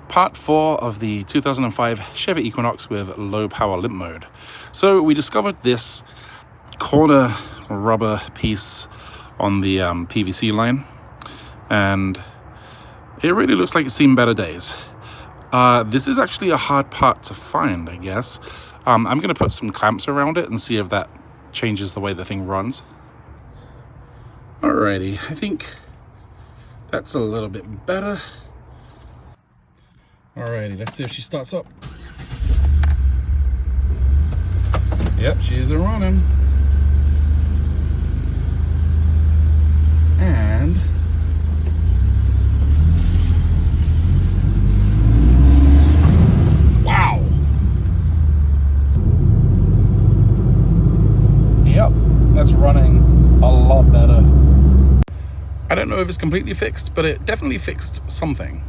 Part 4 of the 2005 Chevy Equinox with low power limp mode. So we discovered this corner rubber piece on the PVC line, and it really looks like it's seen better days. This is actually a hard part to find, I guess. I'm going to put some clamps around it and see if that changes the way the thing runs. Alrighty, I think that's a little bit better. Alrighty, let's see if she starts up. Yep, she's running. And wow! Yep, that's running a lot better. I don't know if it's completely fixed, but it definitely fixed something.